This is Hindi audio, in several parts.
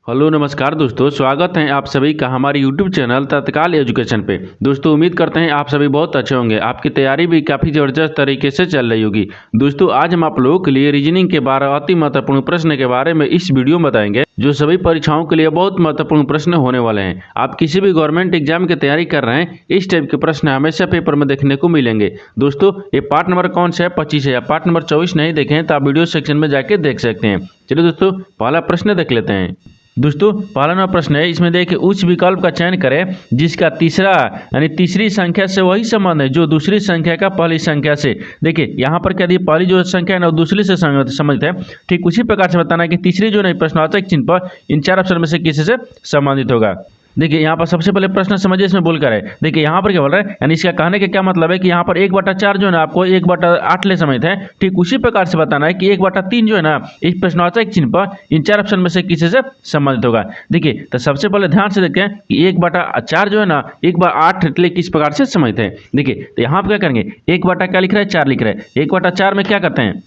हेलो नमस्कार दोस्तों, स्वागत है आप सभी का हमारे यूट्यूब चैनल तत्काल एजुकेशन पे। दोस्तों उम्मीद करते हैं आप सभी बहुत अच्छे होंगे, आपकी तैयारी भी काफ़ी ज़बरदस्त तरीके से चल रही होगी। दोस्तों आज हम आप लोगों के लिए रीजनिंग के 12 अति महत्वपूर्ण प्रश्न के बारे में इस वीडियो में बताएंगे, जो सभी परीक्षाओं के लिए बहुत महत्वपूर्ण प्रश्न होने वाले हैं। आप किसी भी गवर्नमेंट एग्जाम की तैयारी कर रहे हैं, इस टाइप के प्रश्न हमेशा पेपर में देखने को मिलेंगे। दोस्तों ये पार्ट नंबर कौन सा है? 25 है। या पार्ट नंबर 24 नहीं देखें तो आप वीडियो सेक्शन में जाके देख सकते हैं। चलिए दोस्तों पहला प्रश्न देख लेते हैं। दोस्तों पहला नंबर प्रश्न है, इसमें देखिए उस विकल्प का चयन करें जिसका तीसरा यानी तीसरी संख्या से वही संबंध है जो दूसरी संख्या का पहली संख्या से। देखिए यहाँ पर क्या दी, पहली जो संख्या है ना वो दूसरी से संबंधित है। ठीक उसी प्रकार से बताना है कि तीसरी जो नहीं प्रश्नार्थक चिन्ह पर इन चार ऑप्शन में से किसी से संबंधित होगा। देखिए यहाँ पर सबसे पहले प्रश्न समझिए इसमें बोल कर है। देखिए यहाँ पर क्या बोल रहा है, यानी इसका कहने का क्या मतलब है कि यहाँ पर 1/4 जो है ना आपको 1/8 ले समेत है। ठीक उसी प्रकार से बताना है कि 1/3 जो है ना इस प्रश्नवाचक चिन्ह पर इन चार ऑप्शन में से किसी से संबंधित होगा। देखिए तो सबसे पहले ध्यान से देखते हैं कि 1/4 जो है ना 1/8 किस प्रकार से संबंधित है। देखिए तो यहाँ पर क्या करेंगे, 1 क्या लिख रहा है, 4 लिख रहा है। 1/4 में क्या करते हैं,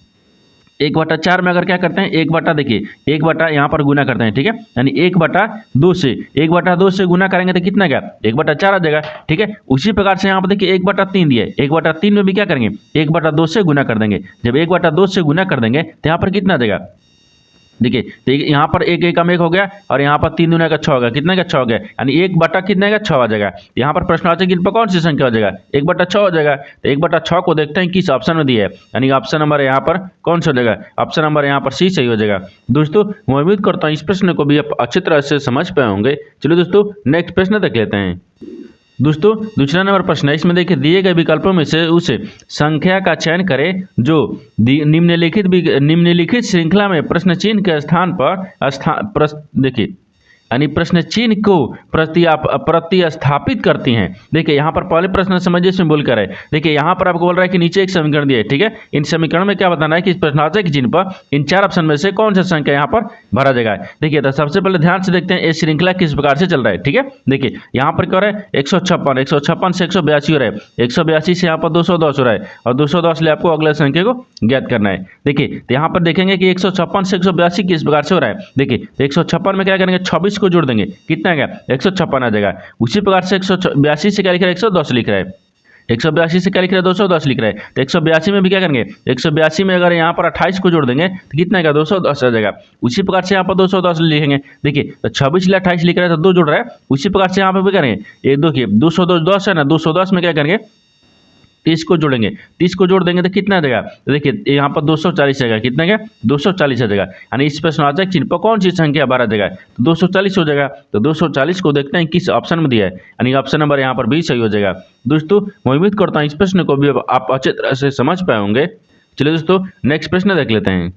1/4 में अगर क्या करते हैं, 1 देखिए 1 यहाँ पर गुना करते हैं। ठीक है, यानी 1/2 से 1/2 से गुना करेंगे तो कितना क्या, 1/4 आ जाएगा। ठीक है, उसी प्रकार से यहाँ पर देखिए 1/3 दिया है। 1/3 में भी क्या करेंगे, 1/2 से गुना कर देंगे। जब 1/2 से गुना कर देंगे तो यहाँ पर कितना आ जाएगा, देखिए तो यहाँ पर एक कम एक हो गया और यहाँ पर 3 दूना का 6 हो गया। कितना का 6 हो गया, यानी 1 कितने का 6 आ जाएगा। यहाँ पर प्रश्नवाचक चिन्ह पर कौन सी संख्या हो जाएगा, 1/6 हो जाएगा। तो 1/6 को देखते हैं किस ऑप्शन में दिया है, यानी ऑप्शन नंबर यहाँ पर कौन सा हो जाएगा, ऑप्शन नंबर यहाँ पर सी सही हो जाएगा। दोस्तों मैं उम्मीद करता हूँ इस प्रश्न को भी आप अच्छी तरह से समझ पाए होंगे। चलिए दोस्तों नेक्स्ट प्रश्न देख लेते हैं। दोस्तों दूसरा नंबर प्रश्न है, इसमें देखिए दिए गए विकल्पों में से उस संख्या का चयन करें जो निम्नलिखित श्रृंखला में प्रश्न चिन्ह के स्थान पर देखिए यानी प्रश्न चिन्ह को प्रतिस्थापित करती हैं। देखिए यहाँ पर पहले प्रश्न समझिए इसमें बोलकर है। देखिए यहाँ पर आपको बोल रहा है कि नीचे एक समीकरण दिया है। ठीक है, इन समीकरण में क्या बताना है कि इस प्रश्नार्थक चिन्ह पर इन चार ऑप्शन में से कौन सा संख्या यहाँ पर भरा जाएगा। देखिए तो सबसे पहले ध्यान से देखते हैं ये श्रृंखला किस प्रकार से चल रहा है। ठीक है, देखिए यहाँ पर क्या हो रहा है, 156 से 182 हो रहा है। 182 से यहाँ पर 210 हो रहा है और 210 ले आपको अगले संख्या को ज्ञात करना है। देखिए तो यहाँ पर देखेंगे कि 156 से 182 किस प्रकार से हो रहा है। देखिए 156 में क्या करेंगे, 26 को जोड़ देंगे, कितना आ गया, 156 आ जाएगा। उसी प्रकार से 182 से क्या लिख रहा है, 110 लिख रहा है। 182 से क्या लिख रहा है, 210 लिख रहा है। तो 182 में भी क्या करेंगे, 182 में अगर यहाँ पर 28 को जोड़ देंगे तो कितना आएगा, 210 आ जाएगा। उसी प्रकार से यहाँ पर 210 लिखेंगे। देखिए तो 26 ले 28 लिख रहा है तो 2 जोड़ रहा है। उसी प्रकार से यहाँ पर भी करेंगे, ये देखिए 210 है ना, 210 में क्या करेंगे, 30 को जोड़ेंगे। 30 को जोड़ देंगे तो कितना आ जाएगा, तो देखिए यहाँ पर 240 आएगा। कितना क्या, 240 आ जाएगा। यानी इस प्रश्नवाचक चिन्ह पर कौन सी संख्या भरा जाएगा, तो 240 हो जाएगा। तो 240 को देखते हैं किस ऑप्शन में दिया है, यानी ऑप्शन नंबर यहाँ पर 20 सही हो जाएगा। दोस्तों मैं उम्मीद करता हूँ इस प्रश्न को भी आप अच्छे तरह से समझ पाए होंगे। चलिए दोस्तों नेक्स्ट प्रश्न देख लेते हैं।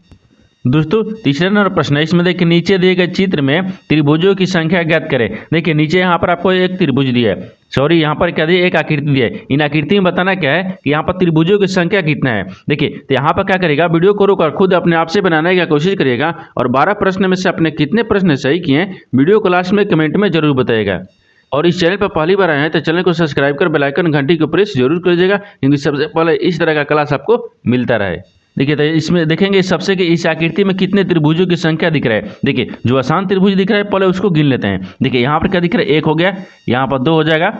दोस्तों तीसरा नंबर प्रश्न है, इसमें देखिए नीचे दिए गए चित्र में त्रिभुजों की संख्या ज्ञात करें। देखिए नीचे यहाँ पर आपको एक त्रिभुज दिया है, सॉरी यहाँ पर क्या दिया, एक आकृति दिया है। इन आकृति में बताना क्या है कि यहाँ पर त्रिभुजों की संख्या कितना है। देखिए तो यहाँ पर क्या करेगा, वीडियो को रोककर खुद अपने आप से बनाने की कोशिश करिएगा और 12 प्रश्न में से अपने कितने प्रश्न सही किए हैं वीडियो को लास्ट में कमेंट में जरूर बताइएगा। और इस चैनल पर पहली बार आए हैं तो चैनल को सब्सक्राइब कर बेल आइकन घंटी को प्रेस जरूर करिएगा, क्योंकि सबसे पहले इस तरह का क्लास आपको मिलता रहे। देखिए तो इसमें देखेंगे सबसे कि इस आकृति में कितने त्रिभुजों की संख्या दिख रहा है। देखिए जो आसान त्रिभुज दिख रहा है पहले उसको गिन लेते हैं। देखिए यहाँ पर क्या दिख रहा है, 1 हो गया, यहाँ पर 2 हो जाएगा,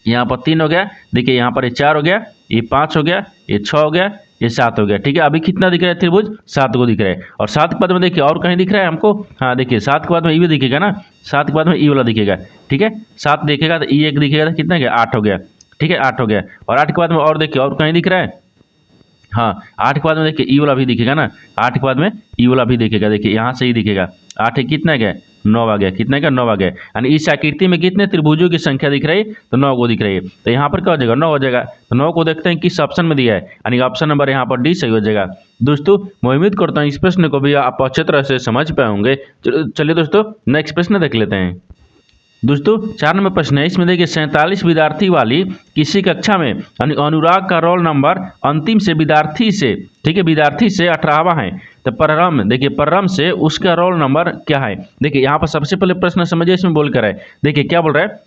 यहाँ पर 3 हो गया, देखिए यहाँ पर ये 4 हो गया, ये 5 हो गया, ये 6 हो गया, ये 7 हो गया। ठीक है, अभी कितना दिख रहा है त्रिभुज, 7 को दिख रहा है। और 7 के बाद में देखिए और कहीं दिख रहा है हमको, हाँ देखिए 7 के बाद में ई भी दिखेगा ना, 7 के बाद में ई वाला दिखेगा। ठीक है, 7 दिखेगा तो ई 1 दिखेगा तो कितना गया, 8 हो गया। ठीक है 8 हो गया। और 8 के बाद में और देखिए और कहीं दिख रहा है, हाँ 8 के बाद में देखिए ई वाला भी दिखेगा ना, 8 के बाद में ई वाला भी दिखेगा। देखिए यहाँ से ही दिखेगा, 8 कितना गया, 9 आ गया। कितना का, 9 आ गया। यानी इस आकृति में कितने त्रिभुजों की संख्या दिख रही है, तो 9 को दिख रही है। तो यहाँ पर क्या हो जाएगा, 9 हो जाएगा। तो 9 को देखते हैं किस ऑप्शन में दिया है, यानी ऑप्शन नंबर यहाँ पर डी सही हो जाएगा। दोस्तों मैं उम्मीद करता हूँ इस प्रश्न को भी आप अच्छे तरह से समझ पाए होंगे। चलिए दोस्तों नेक्स्ट प्रश्न देख लेते हैं। दोस्तों 4 नंबर प्रश्न है, इसमें देखिए 47 विद्यार्थी वाली किसी कक्षा में अनुराग का रोल नंबर अंतिम से विद्यार्थी से, ठीक है विद्यार्थी से 18वां है। तो परम, देखिए परम से उसका रोल नंबर क्या है। देखिए यहाँ पर सबसे पहले प्रश्न समझिए इसमें बोल कर है। देखिए क्या बोल रहा है,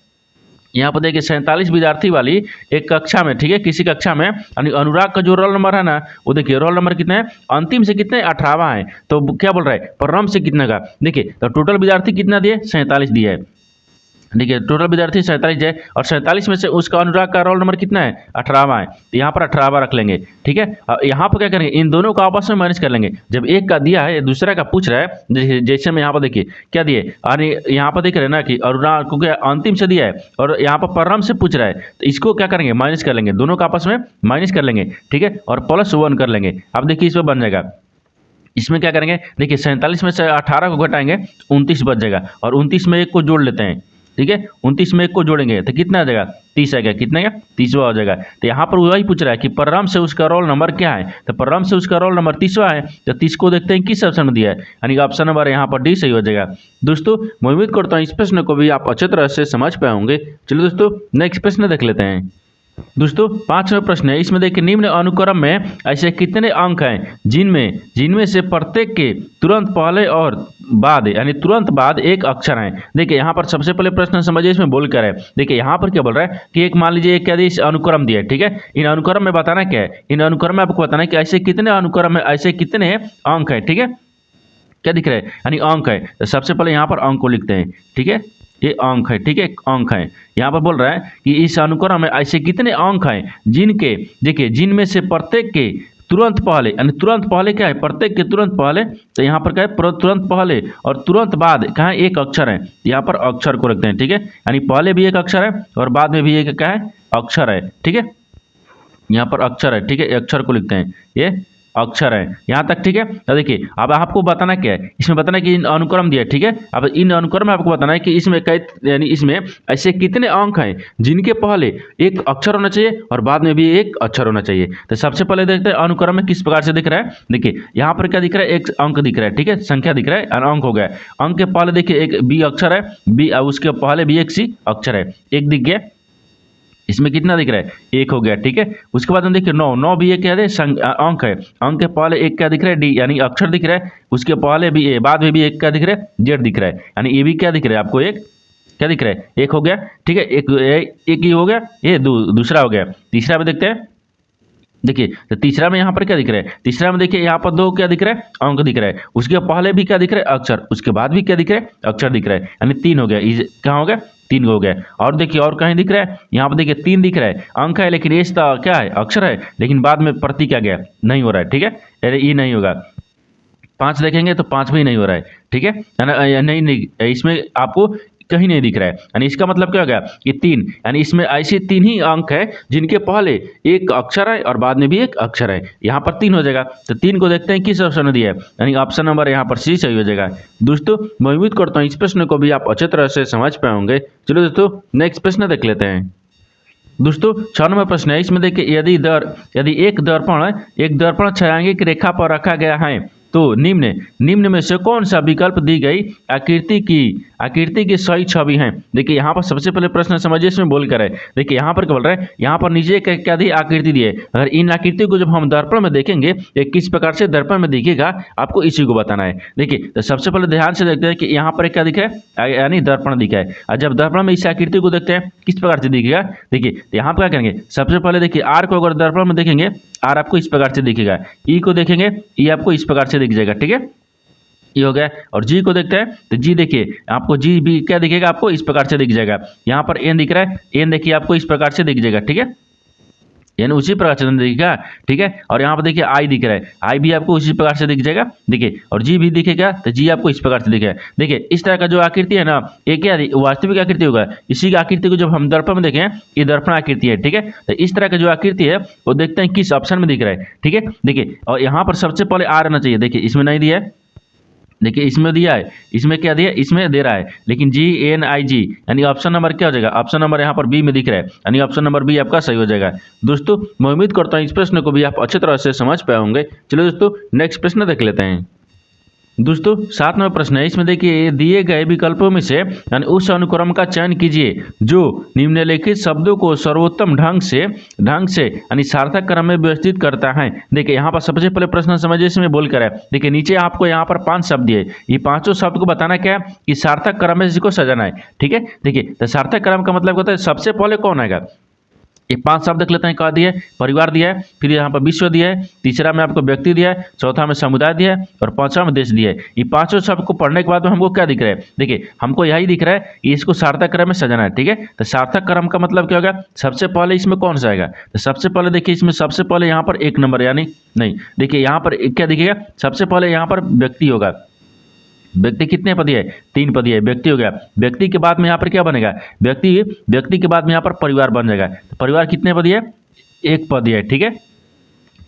यहाँ पर देखिए 47 विद्यार्थी वाली एक कक्षा में, ठीक है, किसी कक्षा में, यानी अनुराग का जो रोल नंबर है ना, वो देखिए रोल नंबर कितने हैं, अंतिम से कितने, 18वां है। तो क्या बोल रहा है, प्रारंभ से कितने का, देखिए तो टोटल विद्यार्थी कितना दिए, 47 दिया है। देखिए टोटल विद्यार्थी 47 है, और 47 में से उसका अनुराग का रोल नंबर कितना है, 18वां है, तो यहाँ पर 18वां रख लेंगे, ठीक है। यहाँ पर क्या करेंगे, इन दोनों को आपस में मैनेज कर लेंगे। जब एक का दिया है, दूसरा का पूछ रहा है, जैसे में यहाँ पर देखिए क्या दिए, अरे यहाँ पर देख रहे हैं ना कि अनुराग को क्या अंतिम से दिया है, और यहाँ पर प्रारंभ से पूछ रहा है, तो इसको क्या करेंगे, माइनस कर लेंगे, दोनों का आपस में माइनस कर लेंगे, ठीक है, और +1 कर लेंगे। अब देखिए इसमें बन जाएगा, इसमें क्या करेंगे, देखिए 47 में से 18 को घटाएंगे, 29 बच जाएगा, और 29 में 1 को जोड़ लेते हैं, ठीक है, 29 में 1 को जोड़ेंगे तो कितना आ जाएगा, 30 आ गया, कितना का 30वां हो जाएगा। तो यहाँ पर वही पूछ रहा है कि प्रारंभ से उसका रोल नंबर क्या है, तो प्रारंभ से उसका रोल नंबर 30वां है, तो 30 को देखते हैं किस ऑप्शन में दिया है, यानी ऑप्शन नंबर यहाँ पर डी सही हो जाएगा। दोस्तों मैं उम्मीद करता हूँ इस प्रश्न को भी आप अच्छे तरह से समझ पाए होंगे। चलो दोस्तों नेक्स्ट प्रश्न देख लेते हैं। दोस्तों 5वां प्रश्न है, इसमें देखिए निम्न अनुक्रम में ऐसे कितने अंक हैं जिनमें से प्रत्येक के तुरंत पहले और बाद, यानी तुरंत बाद एक अक्षर है। देखिए यहाँ पर सबसे पहले प्रश्न समझिए, इसमें बोल कर है, देखिए यहाँ पर क्या बोल रहा है कि एक मान लीजिए क्या दिया, अनुक्रम दिया है, ठीक है, इन अनुक्रम में बताना क्या है, इन अनुक्रम में आपको बताना है कि ऐसे कितने अनुक्रम है, ऐसे कितने अंक है, ठीक है, क्या दिख रहा है, यानी अंक है। तो सबसे पहले यहाँ पर अंक को लिखते हैं, ठीक है, ये अंक है, ठीक है, अंक है। यहाँ पर बोल रहा है कि इस अनुक्रम में ऐसे कितने अंक हैं जिनके, देखिए जिनमें से प्रत्येक के तुरंत पहले, यानी तुरंत पहले क्या है, प्रत्येक के तुरंत पहले, तो यहाँ पर क्या है, तुरंत पहले और तुरंत बाद कहाँ एक अक्षर है, यहाँ पर अक्षर को रखते हैं, ठीक है, यानी पहले भी एक अक्षर है और बाद में भी एक क्या है, अक्षर है, ठीक है, यहाँ पर अक्षर है, ठीक है, अक्षर को लिखते हैं, ये अक्षर है यहाँ तक, ठीक है। तो देखिए अब आपको बताना क्या है, इसमें बताना कि इन अनुक्रम दिया है, ठीक है, अब इन अनुक्रम में आपको बताना है कि इसमें कई, यानी इसमें ऐसे कितने अंक हैं जिनके पहले एक अक्षर होना चाहिए और बाद में भी एक अक्षर होना चाहिए। तो सबसे पहले देखते हैं अनुक्रम में किस प्रकार से दिख रहा है। देखिए यहाँ पर क्या दिख रहा है, एक अंक दिख रहा है, ठीक है, संख्या दिख रहा है, अंक हो गया। अंक के पहले देखिए एक बी अक्षर है, बी, उसके पहले भी एक सी अक्षर है, एक दिख गया, इसमें कितना दिख रहा है, एक हो गया, ठीक है। उसके बाद हम देखिए 9 भी एक क्या है, अंक है, अंक के पहले एक क्या दिख रहा है, डी, यानी अक्षर दिख रहा है, उसके पहले भी ए, बाद में भी एक क्या दिख रहा है, जेड दिख रहा है, यानी ये भी क्या दिख रहा है आपको, एक क्या दिख रहा है, एक हो गया, ठीक है, एक ही हो गया, ये दूसरा हो गया। तीसरा में देखते हैं, देखिए तो तीसरा में यहाँ पर क्या दिख रहा है, तीसरा में देखिए यहाँ पर 2 क्या दिख रहा है, अंक दिख रहा है, उसके पहले भी क्या दिख रहा है, अक्षर, उसके बाद भी क्या दिख रहा है, अक्षर दिख रहा है, यानी 3 हो गया, कहाँ हो गया, 3 हो गया। और देखिए और कहीं दिख रहा है, यहाँ पर देखिए 3 दिख रहा है, अंक है, लेकिन ये क्या है, अक्षर है, लेकिन बाद में प्रतीक आ गया, नहीं हो रहा है, ठीक है, अरे ये नहीं होगा। 5 देखेंगे तो 5 भी नहीं हो रहा है, ठीक है, नहीं, इसमें आपको कहीं नहीं दिख रहा है, यानी इसका मतलब क्या हो गया कि 3, यानी इसमें ऐसे 3 ही अंक है जिनके पहले एक अक्षर है और बाद में भी एक अक्षर है, यहाँ पर 3 हो जाएगा। तो 3 को देखते हैं किस ऑप्शन में दिया है, यानी ऑप्शन नंबर यहाँ पर सी सही हो जाएगा। दोस्तों मैं उम्मीद करता हूँ इस प्रश्न को भी आप अच्छे तरह से समझ पाए होंगे। चलो दोस्तों नेक्स्ट प्रश्न देख लेते हैं। दोस्तों 6 नंबर प्रश्न है, इसमें देखिए यदि एक दर्पण छायांकित रेखा पर रखा गया है तो निम्न में से कौन सा विकल्प दी गई आकृति की सही छवि है। देखिए यहाँ पर सबसे पहले प्रश्न समझिए, इसमें बोल कर है, देखिए यहाँ पर क्या बोल रहा है, यहाँ पर नीचे क्या दी, आकृति दी है। अगर इन आकृति को जब हम दर्पण में देखेंगे ये किस प्रकार से दर्पण में दिखेगा, आपको इसी को बताना है। देखिए तो सबसे पहले ध्यान से देखते हैं कि यहाँ पर क्या दिखा है, यानी दर्पण दिखा है, और जब दर्पण में इस आकृति को देखते हैं किस प्रकार से दिखेगा। देखिए यहाँ पर क्या करेंगे, सबसे पहले देखिए आर को अगर दर्पण में देखेंगे, आर आपको इस प्रकार से दिखेगा, ई को देखेंगे, ई आपको इस प्रकार से दिख जाएगा, ठीक है, ये हो गया। और जी को देखते हैं तो जी देखिए आपको जी भी क्या दिखेगा, आपको इस प्रकार से दिख जाएगा। यहाँ पर एन दिख रहा है, एन देखिए आपको इस प्रकार से दिख जाएगा, ठीक है, यानी उसी प्रकार से दिखेगा, ठीक है। और यहाँ पर देखिए आई दिख रहा है, आई भी आपको उसी प्रकार से दिख जाएगा, देखिए, और जी भी दिखेगा तो जी आपको इस प्रकार से दिखेगा। देखिए इस तरह का जो आकृति है ना, ये क्या वास्तविक आकृति होगा, इसी की आकृति को जब हम दर्पण में देखें ये दर्पण आकृति है, ठीक है। तो इस तरह का जो आकृति है वो देखते हैं किस ऑप्शन में दिख रहा है, ठीक है। देखिए और यहाँ पर सबसे पहले आ रहना चाहिए, देखिए इसमें नहीं दिया है, देखिए इसमें दिया है, इसमें क्या दिया, इसमें दे रहा है, लेकिन GNIG यानी ऑप्शन नंबर क्या हो जाएगा, ऑप्शन नंबर यहाँ पर बी में दिख रहा है, यानी ऑप्शन नंबर बी आपका सही हो जाएगा। दोस्तों मैं उम्मीद करता हूँ इस प्रश्न को भी आप अच्छे तरह से समझ पाए होंगे। चलो दोस्तों नेक्स्ट प्रश्न देख लेते हैं। दोस्तों 7 नंबर प्रश्न है, इसमें देखिए दिए गए विकल्पों में से यानी उस अनुक्रम का चयन कीजिए जो निम्नलिखित शब्दों को सर्वोत्तम ढंग से यानी सार्थक क्रम में व्यवस्थित करता है। देखिए यहाँ पर सबसे पहले प्रश्न समझिए, इसमें बोल कर है। देखिए नीचे आपको यहाँ पर 5 शब्द दिए, ये पांचों शब्द को बताना क्या है कि सार्थक क्रम में इसको सजाना है। ठीक है, देखिए तो सार्थक क्रम का मतलब होता है सबसे पहले कौन आएगा। ये 5 शब्द देख लेते हैं, क्या दिया है, परिवार दिया है, फिर यहाँ पर विश्व दिया है, तीसरा में आपको व्यक्ति दिया है, चौथा में समुदाय दिया है और पांचवा में देश दिया है। ये पांचों शब्द को पढ़ने के बाद में हमको क्या दिख रहा है, देखिए हमको यही दिख रहा है कि इसको सार्थक क्रम में सजाना है। ठीक है, तो सार्थक क्रम का मतलब क्या होगा, सबसे पहले इसमें कौन सा आएगा, तो सबसे पहले देखिए इसमें सबसे पहले यहाँ पर 1 नंबर यानी नहीं, देखिए यहाँ पर क्या दिखेगा, सबसे पहले यहाँ पर व्यक्ति होगा। व्यक्ति कितने पद है, 3 पद है, व्यक्ति हो गया। व्यक्ति के बाद में यहाँ पर क्या बनेगा, व्यक्ति के बाद में यहाँ पर परिवार बन जाएगा। तो परिवार कितने पद है, 1 पद है। ठीक है,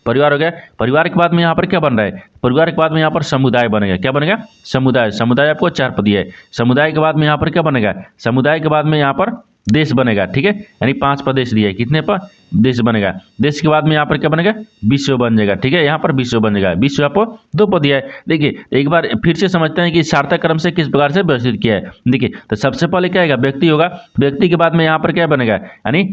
परिवार हो गया। परिवार के बाद में यहाँ पर क्या बन रहा है, परिवार के बाद में यहाँ पर समुदाय बनेगा। क्या बनेगा, समुदाय आपको 4 पद है। समुदाय के बाद में यहाँ पर क्या बनेगा, समुदाय के बाद में यहाँ पर देश बनेगा। ठीक है, यानी 5 प्रदेश दिए, कितने पर देश बनेगा। देश के बाद में यहाँ पर क्या बनेगा, विश्व बन जाएगा। ठीक है, यहाँ पर विश्व बन जाएगा। विश्व आपको 2 पद है। देखिए एक बार फिर से समझते हैं कि सार्थक क्रम से किस प्रकार से व्यवस्थित किया है। देखिए तो सबसे पहले क्या आएगा, व्यक्ति होगा। व्यक्ति के बाद में यहाँ पर क्या बनेगा, यानी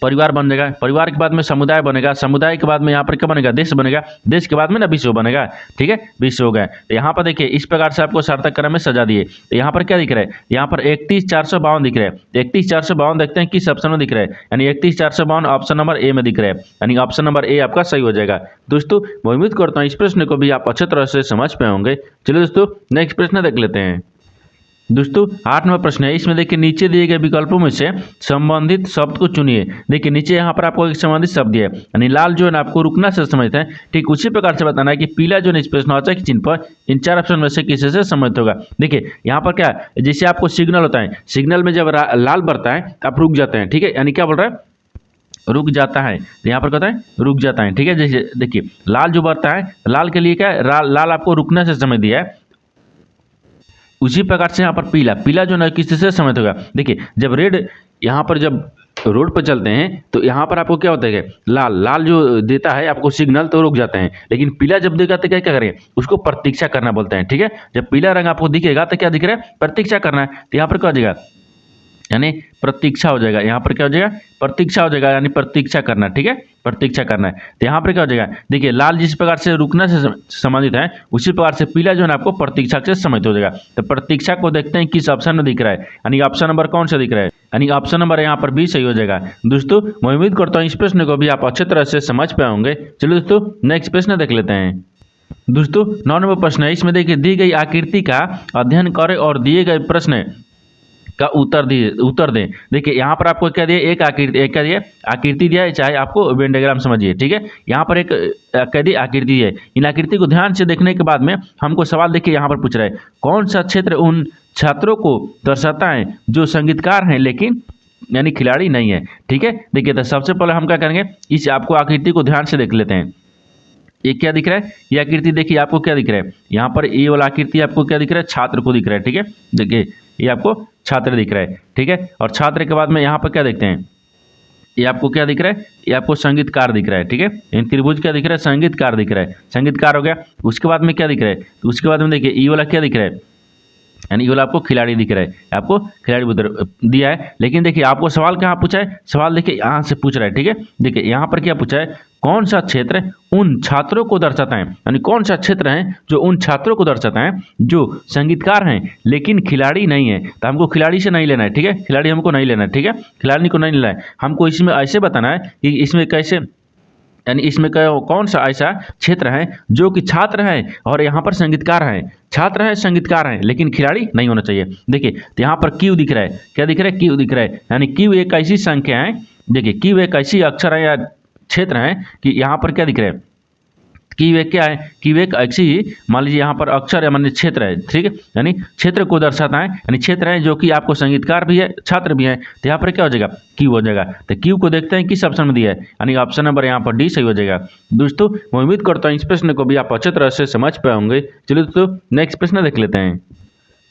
परिवार बन जाएगा। परिवार के बाद में समुदाय बनेगा। समुदाय के बाद में यहाँ पर क्या बनेगा, देश बनेगा। देश के बाद में ना विश्व बनेगा। ठीक है, विश्व हो गया। तो यहाँ पर देखिए इस प्रकार से आपको सार्थक क्रम में सजा दिए। तो यहाँ पर क्या दिख रहा है, यहाँ पर 31,452 दिख रहा है। 31,452 देखते हैं किस ऑप्शन में दिख रहा है, यानी 31,452 ऑप्शन नंबर ए में दिख रहा है, यानी ऑप्शन नंबर ए आपका सही हो जाएगा। दोस्तों मैं उम्मीद करता हूँ इस प्रश्न को भी आप अच्छे तरह से समझ पाए होंगे। चलिए दोस्तों नेक्स्ट प्रश्न देख लेते हैं। दोस्तों 8 नंबर प्रश्न है, इसमें देखिए नीचे दिए गए विकल्पों में से संबंधित शब्द को चुनिए। देखिए नीचे यहाँ पर आपको एक संबंधित शब्द है, यानी लाल जो है ना आपको रुकना से समझते हैं। ठीक उसी प्रकार से बताना है कि पीला जो है इस प्रश्नवाचक चिन्ह पर इन 4 ऑप्शन में से किसी से संबंधित होगा। देखिए यहाँ पर क्या जैसे आपको सिग्नल होता है, सिग्नल में जब लाल बढ़ता है आप रुक जाते हैं। ठीक है, यानी क्या बोल रहा है, रुक जाता है। यहाँ पर कहता है रुक जाता है। ठीक है, जैसे देखिए लाल जो बढ़ता है, लाल के लिए क्या है, लाल आपको रुकने से समझ दिया है। उसी प्रकार से यहाँ पर पीला जो ना किसी से समझ होगा। देखिए जब रेड यहाँ पर जब रोड पर चलते हैं तो यहाँ पर आपको क्या होता है, लाल जो देता है आपको सिग्नल तो रुक जाते हैं, लेकिन पीला जब देगा तो क्या करें, उसको प्रतीक्षा करना बोलते हैं। ठीक है, जब पीला रंग आपको दिखेगा तो क्या दिख रहा है, प्रतीक्षा करना है। तो यहाँ पर क्या हो जाएगा, यानी प्रतीक्षा हो जाएगा। यहाँ पर क्या हो जाएगा, प्रतीक्षा हो जाएगा, यानी प्रतीक्षा करना। ठीक है, प्रतीक्षा करना है। तो यहाँ पर क्या हो जाएगा, देखिए लाल जिस प्रकार से रुकने से संबंधित है उसी प्रकार से पीला जो है आपको प्रतीक्षा से संबंधित हो जाएगा। तो प्रतीक्षा को देखते हैं किस ऑप्शन में दिख रहा है, यानी ऑप्शन नंबर कौन सा दिख रहा है, यानी ऑप्शन नंबर यहाँ पर बी सही हो जाएगा। दोस्तों मैं उम्मीद करता हूँ इस प्रश्न को भी आप अच्छे तरह से समझ पाए होंगे। चलिए दोस्तों नेक्स्ट प्रश्न देख लेते हैं। दोस्तों 9 नंबर प्रश्न है, इसमें देखिए दी गई आकृति का अध्ययन करें और दिए गए प्रश्न का उत्तर दें। देखिए यहाँ पर आपको क्या दिया, एक आकृति दिया है, चाहे आपको वेन डायग्राम समझिए। ठीक है, यहाँ पर एक क्या दी, आकृति है। इन आकृति को ध्यान से देखने के बाद में हमको सवाल देखिए यहाँ पर पूछ रहा है, कौन सा क्षेत्र उन छात्रों को दर्शाता है जो संगीतकार हैं लेकिन यानी खिलाड़ी नहीं है। ठीक है, देखिए तो सबसे पहले हम क्या करेंगे, इस आपको आकृति को ध्यान से देख लेते हैं। ये क्या दिख रहा है, ये आकृति देखिए आपको क्या दिख रहा है, यहाँ पर ये वाला आकृति आपको क्या दिख रहा है, छात्र को दिख रहा है। ठीक है, देखिए ये आपको छात्र दिख रहा है। ठीक है, और छात्र के बाद में यहाँ पर क्या देखते हैं, ये आपको क्या दिख रहा है, ये आपको संगीतकार दिख रहा है। ठीक है, इन त्रिभुज क्या दिख रहा है, संगीतकार दिख रहा है। संगीतकार हो गया। उसके बाद में क्या दिख रहा है, तो उसके बाद में देखिए ये वाला क्या दिख रहा है, यानी ये वाला आपको खिलाड़ी दिख रहा है, आपको खिलाड़ी उधर दिया है। लेकिन देखिए आपको सवाल कहाँ पूछा है, सवाल देखिए यहाँ से पूछ रहा है। ठीक है, देखिए यहाँ पर क्या पूछा है, कौन सा क्षेत्र उन छात्रों को दर्शाता है, यानी कौन सा क्षेत्र है जो उन छात्रों को दर्शाता है जो संगीतकार हैं लेकिन खिलाड़ी नहीं है। तो हमको खिलाड़ी से नहीं लेना है। ठीक है, खिलाड़ी हमको नहीं लेना है। ठीक है, खिलाड़ी को नहीं लेना है, हमको इसमें ऐसे बताना है कि इसमें कैसे, यानी इसमें कौन सा ऐसा क्षेत्र है जो कि छात्र हैं और यहाँ पर संगीतकार हैं, छात्र हैं संगीतकार हैं लेकिन खिलाड़ी नहीं होना चाहिए। देखिए तो यहाँ पर क्यू दिख रहा है, क्या दिख रहा है, क्यू दिख रहा है, यानी क्यू एक ऐसी संख्या है, देखिए क्यू एक ऐसी अक्षर है या क्षेत्र है कि यहाँ पर क्या दिख रहा है, की वे क्या है, की वे ऐसी मान लीजिए यहाँ पर अक्षर है मान लीजिए क्षेत्र है। ठीक है, यानी क्षेत्र को दर्शाता है, यानी क्षेत्र है जो कि आपको संगीतकार भी है छात्र भी है। तो यहाँ पर क्या हो जाएगा, क्यू हो जाएगा। तो क्यू को देखते हैं किस ऑप्शन में दिया है, यानी ऑप्शन नंबर यहाँ पर डी सही हो जाएगा। दोस्तों मैं उम्मीद करता हूँ इस प्रश्न को भी आप अच्छे तरह से समझ पाए होंगे। चलिए दोस्तों नेक्स्ट प्रश्न देख लेते हैं।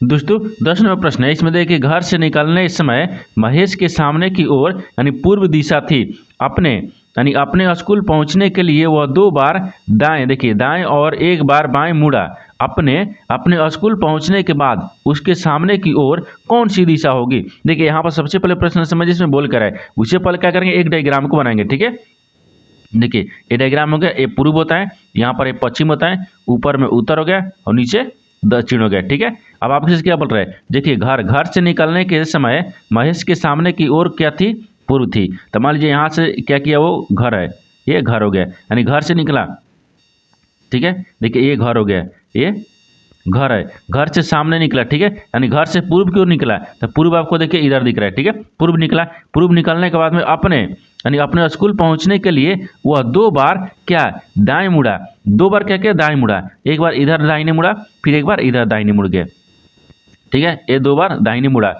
दोस्तों 10 नंबर प्रश्न है, इसमें देखिए घर से निकलने समय महेश के सामने की ओर यानी पूर्व दिशा थी, अपने यानी अपने स्कूल पहुंचने के लिए वह 2 बार दाएं, देखिए दाएं और 1 बार बाएं मुड़ा। अपने स्कूल पहुंचने के बाद उसके सामने की ओर कौन सी दिशा होगी। देखिए यहाँ पर सबसे पहले प्रश्न समझिए, इसमें बोल कर है उससे पहले क्या करेंगे, एक डायग्राम को बनाएंगे। ठीक है, देखिए ये डायग्राम हो गया, ये पूर्व होता है, यहाँ पर ये पश्चिम होता है, ऊपर में उत्तर हो गया और नीचे दक्षिण हो गया। ठीक है, अब आपके से क्या बोल रहे हैं, देखिए घर से निकलने के समय महेश के सामने की ओर क्या थी, पूर्व थी। तो मान लीजिए यहाँ से क्या किया, वो घर है, ये घर हो गया, यानी घर से निकला। ठीक है, देखिए ये घर हो गया, ये घर है, घर से सामने निकला। ठीक है, यानी घर से पूर्व की ओर निकला, तो पूर्व आपको देखिए इधर दिख रहा है। ठीक है, पूर्व निकला, पूर्व निकलने के बाद में अपने स्कूल पहुंचने के लिए वह 2 बार क्या दाएं मुड़ा, 2 बार क्या किया, दाएं मुड़ा, एक बार इधर दाहिने मुड़ा, फिर एक बार इधर दाहिने मुड़ गया। ठीक है, ये 2 बार दाहिने मुड़ा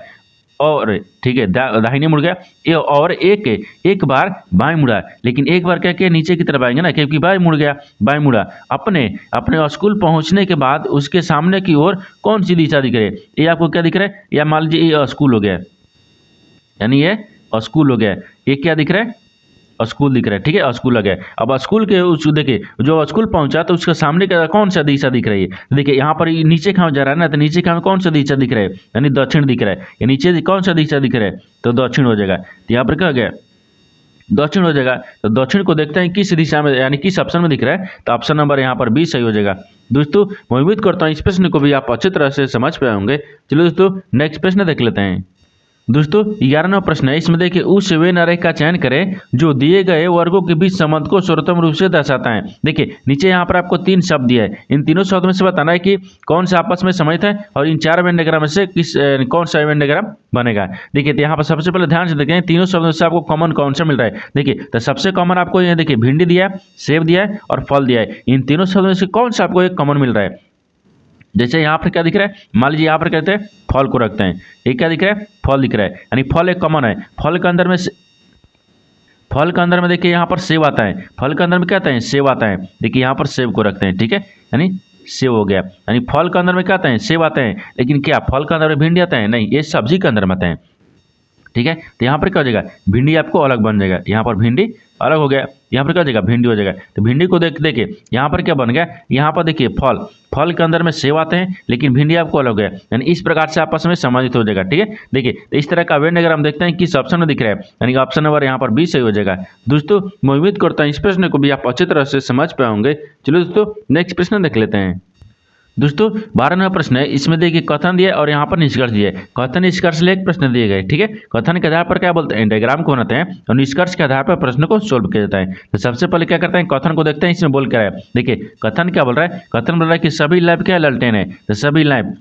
और ठीक है दाहिने मुड़ गया, ये और एक बार बाएं मुड़ा, लेकिन एक बार क्या किया, नीचे की तरफ आएंगे ना, क्योंकि बाएं मुड़ गया, बाएं मुड़ा। अपने स्कूल पहुंचने के बाद उसके सामने की ओर कौन सी दिशा दिख रही है, ये आपको क्या दिख रहा है, या मान लीजिए ये स्कूल हो गया, यानी ये स्कूल हो गया, ये क्या दिख रहा है, स्कूल दिख रहा है। ठीक है, स्कूल आ गया। अब स्कूल के उस देखिए जो स्कूल पहुंचा तो उसके सामने का कौन सा दिशा दिख रही है, देखिए यहाँ पर नीचे खाओ जा रहा है ना, तो नीचे खाओ कौन सा दिशा दिख रहा है, यानी दक्षिण दिख रहा है, या नीचे कौन सा दिशा दिख रहा है, तो दक्षिण हो जाएगा। तो यहाँ पर क्या हो गया, दक्षिण हो जाएगा। तो दक्षिण को देखते हैं किस दिशा में, यानी किस ऑप्शन में दिख रहा है, तो ऑप्शन नंबर यहाँ पर 20 सही हो जाएगा। दोस्तों मैं उम्मीद करता हूँ इस प्रश्न को भी आप अच्छी तरह से समझ पाए होंगे। चलो दोस्तों नेक्स्ट प्रश्न देख लेते हैं। दोस्तों 11वां प्रश्न है, इसमें देखिए उस वे नरेख का चयन करें जो दिए गए वर्गों के बीच संबंध को सर्वोत्तम रूप से दर्शाता है। देखिए नीचे यहाँ पर आपको 3 शब्द दिया है, इन तीनों शब्द में से बताना है कि कौन सा आपस में संबंधित है और इन 4 वेन डायग्राम में से कौन सा वेन डायग्राम बनेगा। देखिए तो यहाँ पर सबसे पहले ध्यान से देखें, तीनों शब्दों से आपको कॉमन कौन सा मिल रहा है। देखिए तो सबसे कॉमन आपको ये देखिए भिंडी दिया है, सेब दिया है और फल दिया है, इन तीनों शब्दों में से कौन सा आपको एक कॉमन मिल रहा है। जैसे यहाँ पर क्या दिख रहा है, मान लीजिए यहाँ पर कहते हैं फल को रखते हैं, ये क्या दिख रहा है, फल दिख रहा है, यानी फल एक कॉमन है। फल के अंदर में देखिए यहाँ पर सेब आता है, फल के अंदर में क्या आता है, सेब आता है। देखिए यहाँ पर सेब को रखते हैं, ठीक है, यानी सेब हो गया, यानी फल के अंदर में क्या आता है, सेब आते हैं, लेकिन क्या फल के अंदर में भिंडी आता है, नहीं, ये सब्जी के अंदर में आता है। ठीक है, तो यहाँ पर क्या हो जाएगा, भिंडी आपको अलग बन जाएगा, यहाँ पर भिंडी अलग हो गया, यहाँ पर क्या हो जाएगा, भिंडी हो जाएगा। तो भिंडी को देखिए यहाँ पर क्या बन गया, यहाँ पर देखिए फल के अंदर में सेब आते हैं, लेकिन भिंडी आपको अलग है, यानी इस प्रकार से आपस में संबंधित हो जाएगा। ठीक है, देखिए तो इस तरह का वेन डायग्राम हम देखते हैं किस ऑप्शन में दिख रहा है, यानी ऑप्शन नंबर यहाँ पर 20 सही हो जाएगा। दोस्तों मैं उम्मीद करता हूँ इस प्रश्न को भी आप अच्छी तरह से समझ पाए होंगे। चलो दोस्तों नेक्स्ट प्रश्न देख लेते हैं। दोस्तों 12वां प्रश्न है, इसमें देखिए कथन दिया और यहाँ पर निष्कर्ष दिया है। कथन निष्कर्ष लेख प्रश्न दिए गए। ठीक है, कथन के आधार पर क्या बोलते हैं, डायग्राम को बनाते हैं और निष्कर्ष के आधार पर प्रश्न को सोल्व किया जाता है। तो सबसे पहले क्या करते हैं, कथन को देखते हैं, इसमें बोल क्या है। देखिए कथन क्या बोल रहा है, कथन बोल रहा है कि सभी लैंप क्या लालटेन है, तो सभी लैंप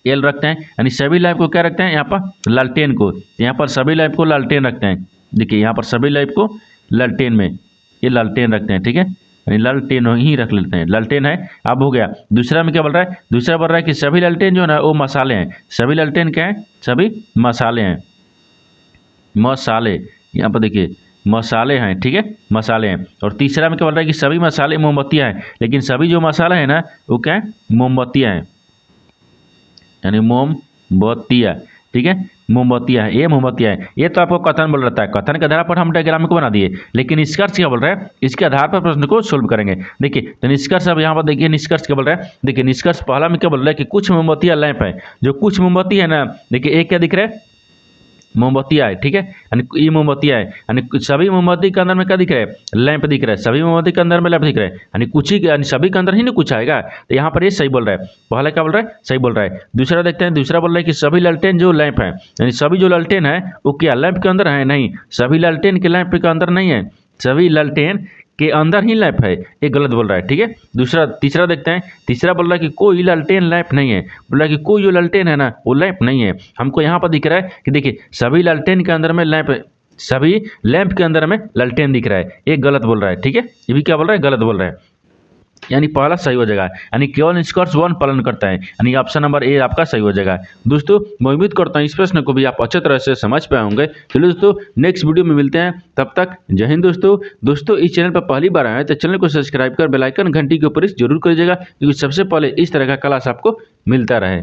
एल रखते हैं, यानी सभी लैंप को क्या रखते हैं, यहाँ पर लालटेन को, यहाँ पर सभी लैंप को लालटेन रखते हैं। देखिए यहाँ पर सभी लैंप को लालटेन में ये लालटेन रखते हैं। ठीक है, लालटेन ही रख लेते हैं, लालटेन है। अब हो गया दूसरा में क्या बोल रहा है, दूसरा बोल रहा है कि सभी लालटेन जो है ना वो मसाले हैं, सभी लालटेन क्या है, सभी मसाले हैं, मसाले यहाँ पर देखिए मसाले हैं। ठीक है, मसाले हैं। और तीसरा में क्या बोल रहा है कि सभी मसाले मोमबत्तियाँ हैं, लेकिन सभी जो मसाला है ना वो क्या है, मोमबत्तियाँ हैं, यानी मोमबत्तियाँ। ठीक है, मोमबत्तियाँ है, ये मोमबत्तियाँ है। ये तो आपको कथन बोल रहा है, कथन के आधार पर हम डायग्राम को बना दिए, लेकिन निष्कर्ष क्या बोल रहा है, इसके आधार पर प्रश्न को सोल्व करेंगे। देखिए तो निष्कर्ष अब यहाँ पर देखिए निष्कर्ष क्या बोल रहा है। देखिए निष्कर्ष पहला में क्या बोल रहा है कि कुछ मोमबत्तियाँ लैंप है, जो कुछ मोमबत्ती है ना, देखिए एक क्या दिख रहा है, मोमबत्तियाँ है। ठीक है, यानी ये मोमबत्तियाँ है, यानी सभी मोमबत्ती के अंदर में क्या दिख रहा है, लैंप दिख रहा है, सभी मोमबत्ती के अंदर में लैंप दिख रहा है, यानी कुछ ही, यानी सभी के अंदर ही ना कुछ आएगा। तो यहाँ पर ये सही बोल रहा है, पहला क्या बोल रहा है, सही बोल रहा है। दूसरा देखते हैं, दूसरा बोल रहा है कि सभी लालटेन जो लैंप है, यानी सभी जो लालटेन है वो क्या लैंप के अंदर है, नहीं, सभी लालटेन के लैंप के अंदर नहीं है, सभी लालटेन के अंदर ही लैंप है, ये गलत बोल रहा है। ठीक है, तीसरा देखते हैं, तीसरा बोल रहा है कि कोई लालटेन लैंप नहीं है, बोल रहा है कि कोई जो लालटेन है ना वो लैंप नहीं है। हमको यहाँ पर दिख रहा है कि देखिए सभी लालटेन के अंदर में लैंप, सभी लैंप के अंदर में लालटेन दिख रहा है, ये गलत बोल रहा है। ठीक है, ये भी क्या बोल रहा है, गलत बोल रहा है, यानी पहला सही हो जाएगा, यानी केवल निष्कर्ष 1 पालन करता है, यानी ऑप्शन नंबर ए आपका सही हो जाएगा। दोस्तों मैं उम्मीद करता हूँ इस प्रश्न को भी आप अच्छे तरह से समझ पाए होंगे। चलिए दोस्तों नेक्स्ट वीडियो में मिलते हैं, तब तक जय हिंद। दोस्तों इस चैनल पर पहली बार आए तो चैनल को सब्सक्राइब कर बेल आइकन घंटी के ऊपर जरूर करिएगा, क्योंकि सबसे पहले इस तरह का क्लास आपको मिलता रहे।